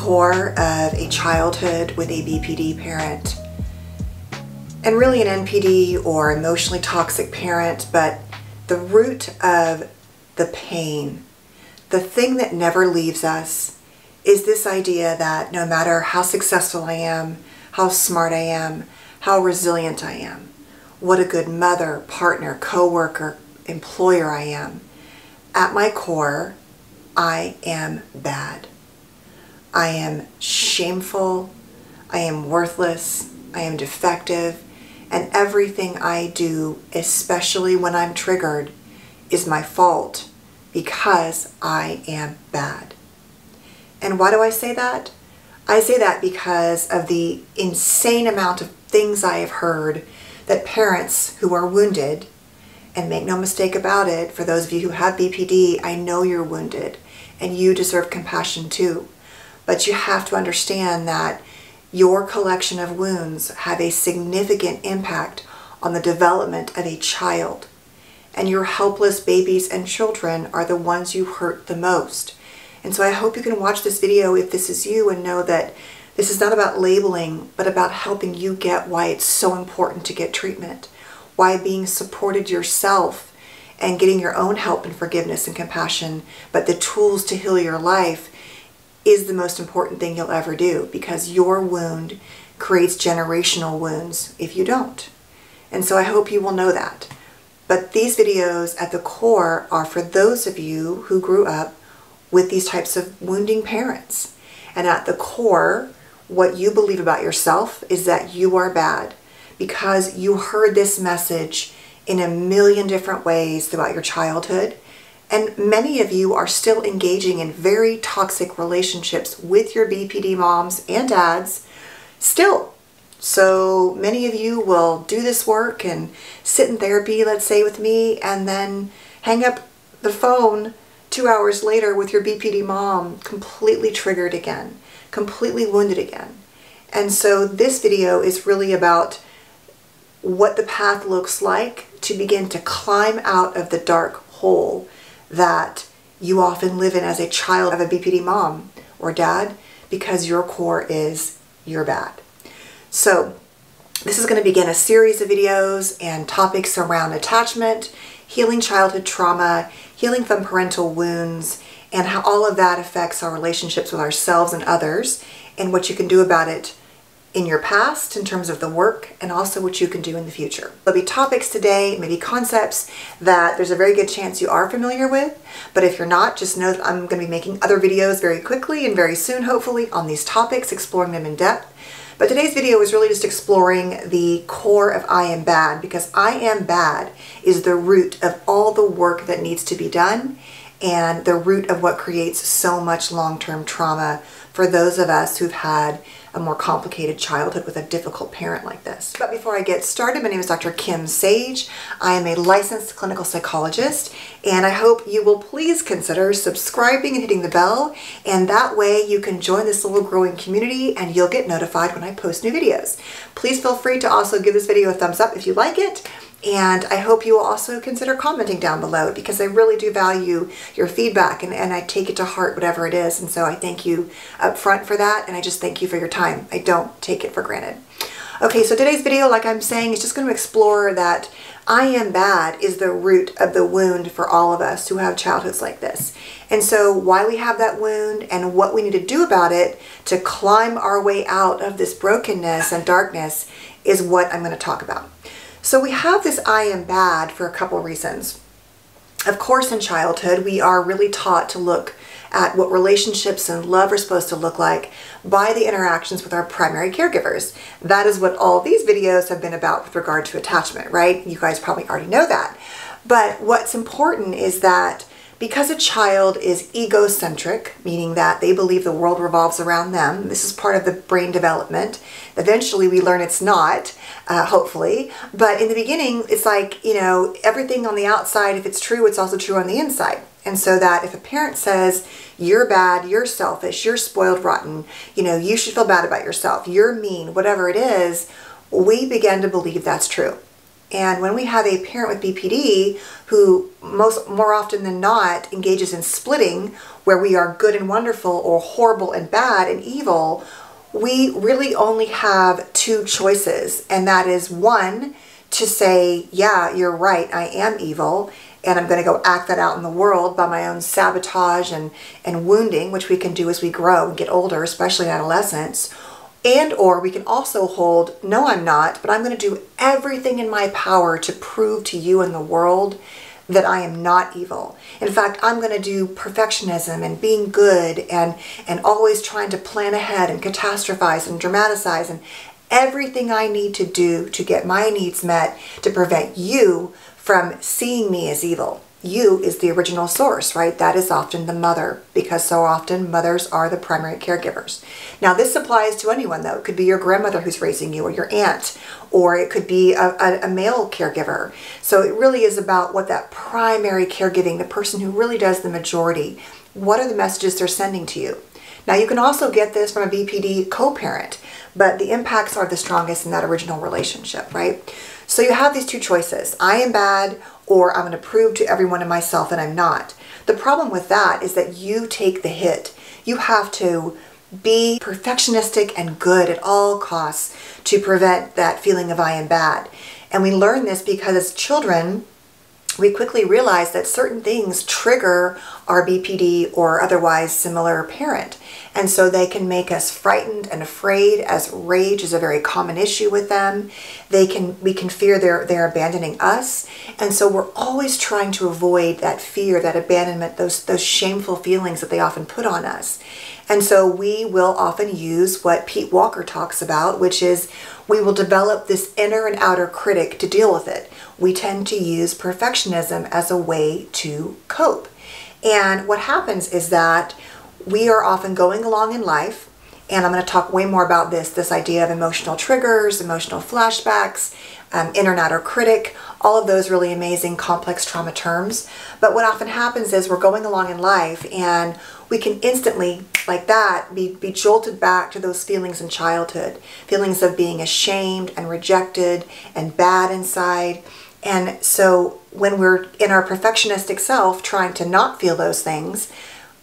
core of a childhood with a BPD parent, and really an NPD or emotionally toxic parent, but the root of the pain, the thing that never leaves us, is this idea that no matter how successful I am, how smart I am, how resilient I am, what a good mother, partner, coworker, employer I am, at my core, I am bad. I am shameful, I am worthless, I am defective, and everything I do, especially when I'm triggered, is my fault because I am bad. And why do I say that? I say that because of the insane amount of things I have heard that parents who are wounded, and make no mistake about it, for those of you who have BPD, I know you're wounded and you deserve compassion too. But you have to understand that your collection of wounds have a significant impact on the development of a child. And your helpless babies and children are the ones you hurt the most. And so I hope you can watch this video if this is you and know that this is not about labeling, but about helping you get why it's so important to get treatment, why being supported yourself and getting your own help and forgiveness and compassion, but the tools to heal your life is the most important thing you'll ever do, because your wound creates generational wounds if you don't. And so I hope you will know that. But these videos at the core are for those of you who grew up with these types of wounding parents. And at the core, what you believe about yourself is that you are bad because you heard this message in a million different ways throughout your childhood. And many of you are still engaging in very toxic relationships with your BPD moms and dads still. So many of you will do this work and sit in therapy, let's say with me, and then hang up the phone 2 hours later with your BPD mom completely triggered again, completely wounded again. And so this video is really about what the path looks like to begin to climb out of the dark hole that you often live in as a child of a BPD mom or dad, because your core is you're bad. So this is going to begin a series of videos and topics around attachment, healing childhood trauma, healing from parental wounds, and how all of that affects our relationships with ourselves and others, and what you can do about it in your past in terms of the work, and also what you can do in the future. There'll be topics today, maybe concepts that there's a very good chance you are familiar with, but if you're not, just know that I'm going to be making other videos very quickly and very soon, hopefully, on these topics, exploring them in depth. But today's video is really just exploring the core of I am bad, because I am bad is the root of all the work that needs to be done, and the root of what creates so much long-term trauma for those of us who've had a more complicated childhood with a difficult parent like this. But before I get started, my name is Dr. Kim Sage. I am a licensed clinical psychologist, and I hope you will please consider subscribing and hitting the bell, and that way you can join this little growing community and you'll get notified when I post new videos. Please feel free to also give this video a thumbs up if you like it, and I hope you will also consider commenting down below, because I really do value your feedback, and I take it to heart, whatever it is. And so I thank you up front for that, and I just thank you for your time. I don't take it for granted. Okay, so today's video, like I'm saying, is just going to explore that I am bad is the root of the wound for all of us who have childhoods like this. And so why we have that wound and what we need to do about it to climb our way out of this brokenness and darkness is what I'm going to talk about. So we have this I am bad for a couple reasons. Of course, in childhood, we are really taught to look at what relationships and love are supposed to look like by the interactions with our primary caregivers. That is what all these videos have been about with regard to attachment, right? You guys probably already know that. But what's important is that because a child is egocentric, meaning that they believe the world revolves around them, this is part of the brain development. Eventually we learn it's not, hopefully. But in the beginning, it's like, you know, everything on the outside, if it's true, it's also true on the inside. And so that if a parent says, you're bad, you're selfish, you're spoiled rotten, you know, you should feel bad about yourself, you're mean, whatever it is, we begin to believe that's true. And when we have a parent with BPD who more often than not engages in splitting, where we are good and wonderful or horrible and bad and evil, we really only have two choices. And that is, one, to say, yeah, you're right, I am evil, and I'm going to go act that out in the world by my own sabotage and wounding, which we can do as we grow and get older, especially in adolescence. And or we can also hold, no, I'm not, but I'm going to do everything in my power to prove to you and the world that I am not evil. In fact, I'm going to do perfectionism and being good and always trying to plan ahead and catastrophize and dramatize and everything I need to do to get my needs met to prevent you from seeing me as evil. You is the original source, right? That is often the mother, because so often mothers are the primary caregivers. Now, this applies to anyone, though. It could be your grandmother who's raising you, or your aunt, or it could be a male caregiver. So it really is about what that primary caregiving, the person who really does the majority, what are the messages they're sending to you? Now, you can also get this from a BPD co-parent, but the impacts are the strongest in that original relationship, right? So you have these two choices. I am bad, or I'm going to prove to everyone and myself that I'm not. The problem with that is that you take the hit. You have to be perfectionistic and good at all costs to prevent that feeling of I am bad. And we learn this because as children, we quickly realize that certain things trigger our BPD or otherwise similar parent. And so they can make us frightened and afraid, as rage is a very common issue with them. We can fear they're abandoning us. And so we're always trying to avoid that fear, that abandonment, those shameful feelings that they often put on us. And so we will often use what Pete Walker talks about, which is we will develop this inner and outer critic to deal with it. We tend to use perfectionism as a way to cope. And what happens is that we are often going along in life, and I'm going to talk way more about this idea of emotional triggers, emotional flashbacks, inner and outer critic, all of those really amazing complex trauma terms. But what often happens is we're going along in life and we can instantly, like that, be jolted back to those feelings in childhood, feelings of being ashamed and rejected and bad inside. And so when we're in our perfectionistic self trying to not feel those things,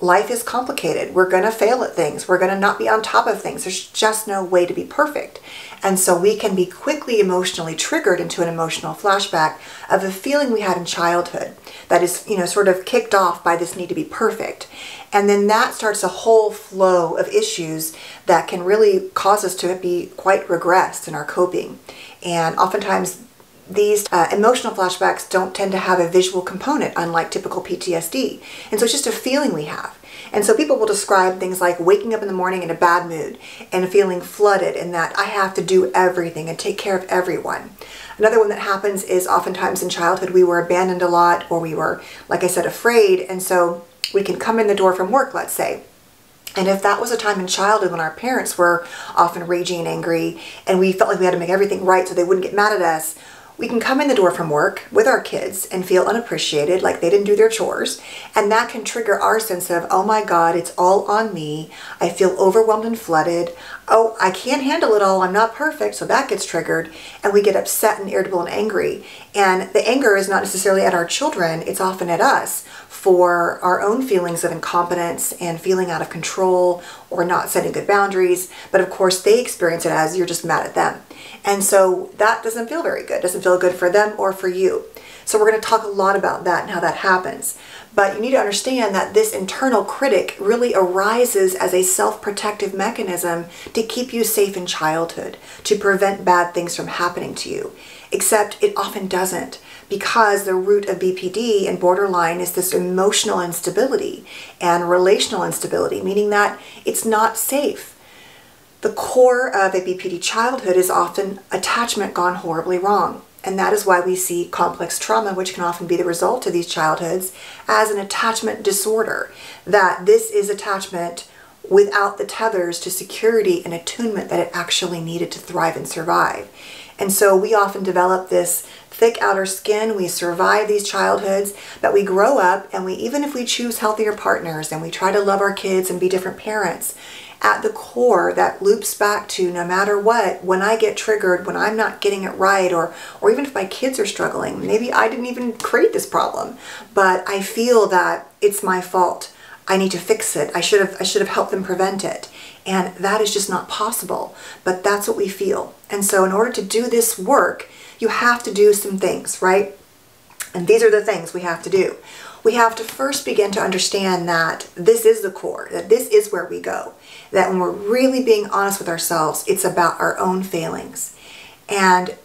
life is complicated. We're going to fail at things. We're going to not be on top of things. There's just no way to be perfect. And so we can be quickly emotionally triggered into an emotional flashback of a feeling we had in childhood that is, sort of kicked off by this need to be perfect. And then that starts a whole flow of issues that can really cause us to be quite regressed in our coping. And oftentimes these emotional flashbacks don't tend to have a visual component, unlike typical PTSD. And so it's just a feeling we have. And so people will describe things like waking up in the morning in a bad mood and feeling flooded in that I have to do everything and take care of everyone. Another one that happens is oftentimes in childhood we were abandoned a lot, or we were, like I said, afraid. And so we can come in the door from work, let's say. And if that was a time in childhood when our parents were often raging and angry and we felt like we had to make everything right so they wouldn't get mad at us, we can come in the door from work with our kids and feel unappreciated, like they didn't do their chores. And that can trigger our sense of, oh my God, it's all on me. I feel overwhelmed and flooded. Oh, I can't handle it all. I'm not perfect. So that gets triggered. And we get upset and irritable and angry. And the anger is not necessarily at our children. It's often at us for our own feelings of incompetence and feeling out of control or not setting good boundaries. But of course, they experience it as you're just mad at them. And so that doesn't feel very good. It doesn't feel good for them or for you. So we're going to talk a lot about that and how that happens. But you need to understand that this internal critic really arises as a self-protective mechanism to keep you safe in childhood, to prevent bad things from happening to you. Except it often doesn't, because the root of BPD and borderline is this emotional instability and relational instability, meaning that it's not safe. The core of a BPD childhood is often attachment gone horribly wrong. And that is why we see complex trauma, which can often be the result of these childhoods, as an attachment disorder. That this is attachment without the tethers to security and attunement that it actually needed to thrive and survive. And so we often develop this thick outer skin, we survive these childhoods, but we grow up and even if we choose healthier partners and we try to love our kids and be different parents, at the core that loops back to no matter what, when I get triggered, when I'm not getting it right, or even if my kids are struggling, maybe I didn't even create this problem, but I feel that it's my fault. I need to fix it. I should have helped them prevent it. And that is just not possible, but that's what we feel. And so in order to do this work, you have to do some things, right? And these are the things we have to do. We have to first begin to understand that this is the core, that this is where we go, that when we're really being honest with ourselves, it's about our own failings. And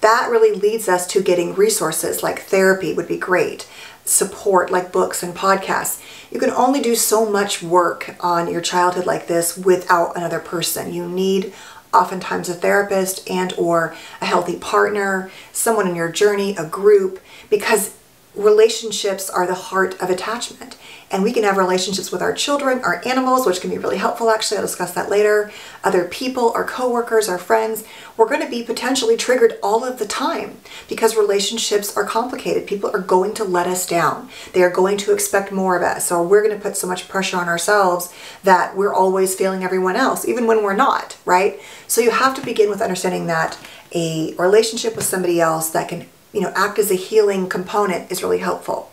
that really leads us to getting resources like therapy would be great, support like books and podcasts. You can only do so much work on your childhood like this without another person. You need oftentimes a therapist and or a healthy partner, someone in your journey, a group, because relationships are the heart of attachment. And we can have relationships with our children, our animals, which can be really helpful actually, I'll discuss that later, other people, our coworkers, our friends. We're going to be potentially triggered all of the time because relationships are complicated. People are going to let us down. They are going to expect more of us. So we're going to put so much pressure on ourselves that we're always failing everyone else, even when we're not, right? So you have to begin with understanding that a relationship with somebody else that can act as a healing component is really helpful.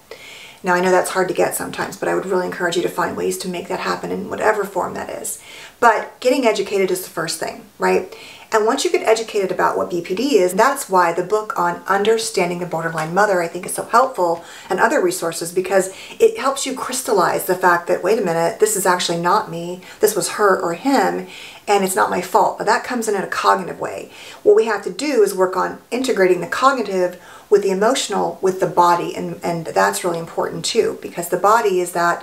Now, I know that's hard to get sometimes, but I would really encourage you to find ways to make that happen in whatever form that is. But getting educated is the first thing, right? And once you get educated about what BPD is, that's why the book on understanding the borderline mother, I think, is so helpful, and other resources, because it helps you crystallize the fact that, wait a minute, this is actually not me, this was her or him, and it's not my fault. But that comes in a cognitive way. What we have to do is work on integrating the cognitive with the emotional, with the body, and that's really important too, because the body is that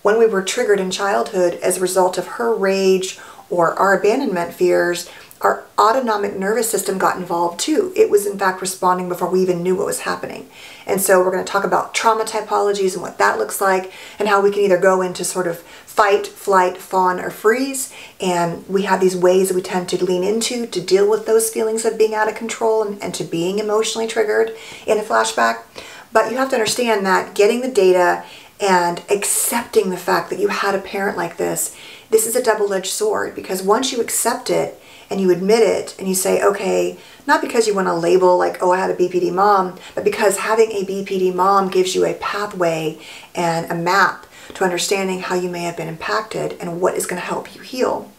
when we were triggered in childhood as a result of her rage or our abandonment fears, our autonomic nervous system got involved too. It was in fact responding before we even knew what was happening. And so we're going to talk about trauma typologies and what that looks like, and how we can either go into sort of fight, flight, fawn, or freeze. And we have these ways that we tend to lean into to deal with those feelings of being out of control and to being emotionally triggered in a flashback. But you have to understand that getting the data and accepting the fact that you had a parent like this is a double-edged sword, because once you accept it and you admit it and you say, okay, not because you want to label like, oh, I had a BPD mom, but because having a BPD mom gives you a pathway and a map to understanding how you may have been impacted and what is going to help you heal.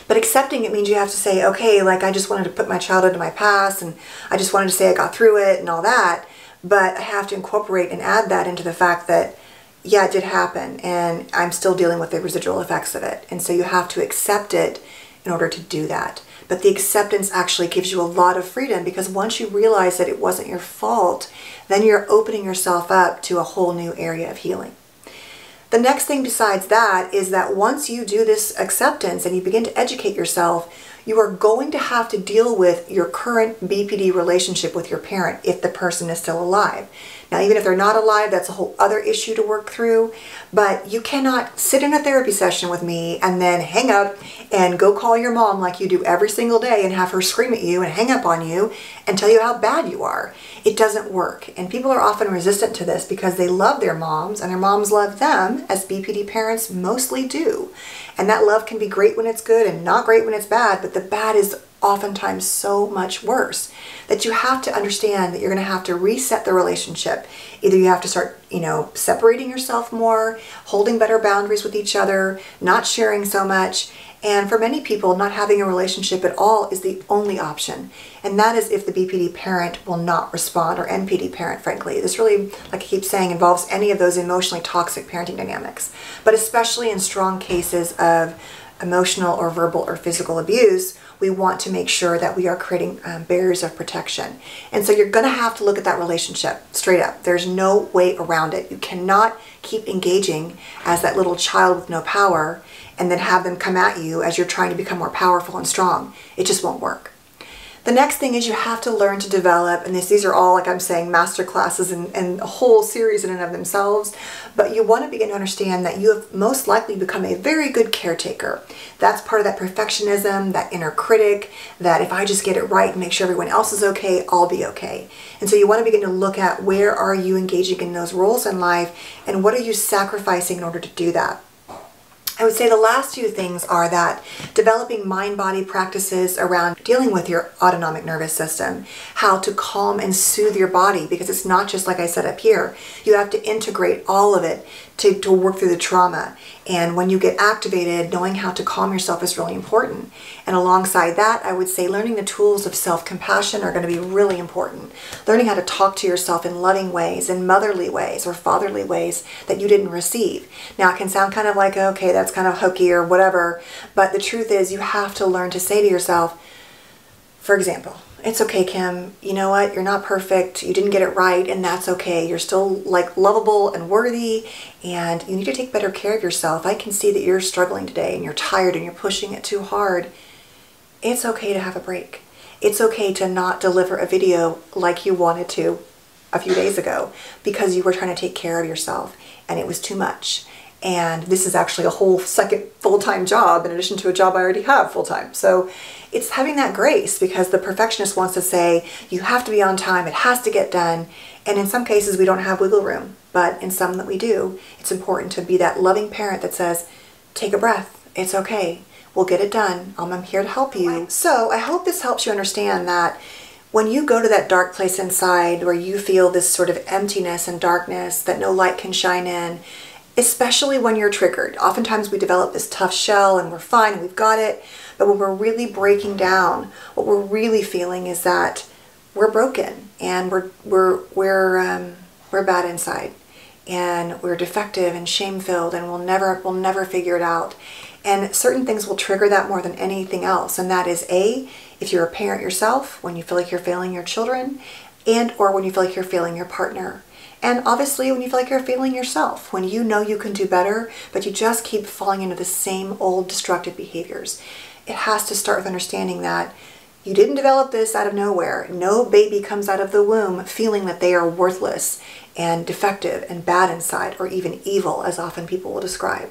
But accepting it means you have to say, okay, like I just wanted to put my childhood in my past and I just wanted to say I got through it and all that, but I have to incorporate and add that into the fact that, yeah, it did happen and I'm still dealing with the residual effects of it. And so you have to accept it in order to do that. But the acceptance actually gives you a lot of freedom, because once you realize that it wasn't your fault, then you're opening yourself up to a whole new area of healing. The next thing besides that is that once you do this acceptance and you begin to educate yourself, you are going to have to deal with your current BPD relationship with your parent if the person is still alive. Now, even if they're not alive, that's a whole other issue to work through, but you cannot sit in a therapy session with me and then hang up and go call your mom like you do every single day and have her scream at you and hang up on you and tell you how bad you are. It doesn't work. And people are often resistant to this because they love their moms and their moms love them, as BPD parents mostly do. And that love can be great when it's good and not great when it's bad, but the bad is oftentimes so much worse that you have to understand that you're going to have to reset the relationship. Either you have to start, separating yourself more, holding better boundaries with each other, not sharing so much. And for many people, not having a relationship at all is the only option. And that is if the BPD parent will not respond, or NPD parent, frankly. This really, like I keep saying, involves any of those emotionally toxic parenting dynamics. But especially in strong cases of emotional or verbal or physical abuse, we want to make sure that we are creating barriers of protection. And so you're going to have to look at that relationship straight up. There's no way around it. You cannot keep engaging as that little child with no power and then have them come at you as you're trying to become more powerful and strong. It just won't work. The next thing is you have to learn to develop, and these are all, like I'm saying, master classes and a whole series in and of themselves, but you want to begin to understand that you have most likely become a very good caretaker. That's part of that perfectionism, that inner critic, that if I just get it right and make sure everyone else is okay, I'll be okay. And so you want to begin to look at where are you engaging in those roles in life and what are you sacrificing in order to do that. I would say the last few things are that developing mind-body practices around dealing with your autonomic nervous system, how to calm and soothe your body, because it's not just like I said up here. You have to integrate all of it to work through the trauma. And when you get activated, knowing how to calm yourself is really important. And alongside that, I would say learning the tools of self-compassion are going to be really important. Learning how to talk to yourself in loving ways, in motherly ways, or fatherly ways that you didn't receive. Now, it can sound kind of like, okay, that's kind of hokey or whatever, but the truth is you have to learn to say to yourself, for example, it's okay, Kim, you know what, you're not perfect, you didn't get it right, and that's okay. You're still like lovable and worthy, and you need to take better care of yourself. I can see that you're struggling today and you're tired and you're pushing it too hard. It's okay to have a break. It's okay to not deliver a video like you wanted to a few days ago because you were trying to take care of yourself and it was too much. And this is actually a whole second full-time job in addition to a job I already have full-time. So it's having that grace, because the perfectionist wants to say, you have to be on time, it has to get done. And in some cases we don't have wiggle room, but in some that we do, it's important to be that loving parent that says, take a breath, it's okay, we'll get it done, I'm here to help you. So I hope this helps you understand that when you go to that dark place inside where you feel this sort of emptiness and darkness that no light can shine in, especially when you're triggered. Oftentimes we develop this tough shell and we're fine and we've got it, but when we're really breaking down, what we're really feeling is that we're broken and we're bad inside, and we're defective and shame-filled, and we'll never figure it out. And certain things will trigger that more than anything else, and that is if you're a parent yourself, when you feel like you're failing your children, and or when you feel like you're failing your partner. And obviously when you feel like you're failing yourself, when you know you can do better, but you just keep falling into the same old destructive behaviors. It has to start with understanding that you didn't develop this out of nowhere. No baby comes out of the womb feeling that they are worthless and defective and bad inside, or even evil, as often people will describe.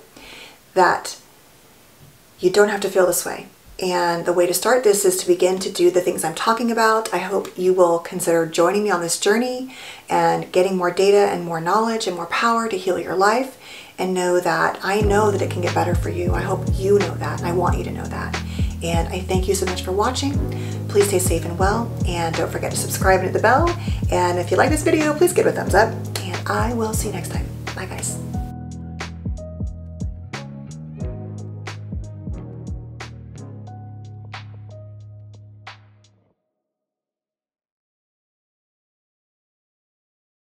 That you don't have to feel this way. And the way to start this is to begin to do the things I'm talking about. I hope you will consider joining me on this journey and getting more data and more knowledge and more power to heal your life, and know that I know that it can get better for you. I hope you know that, and I want you to know that. And I thank you so much for watching. Please stay safe and well, and don't forget to subscribe and hit the bell. And if you like this video, please give it a thumbs up, and I will see you next time. Bye guys.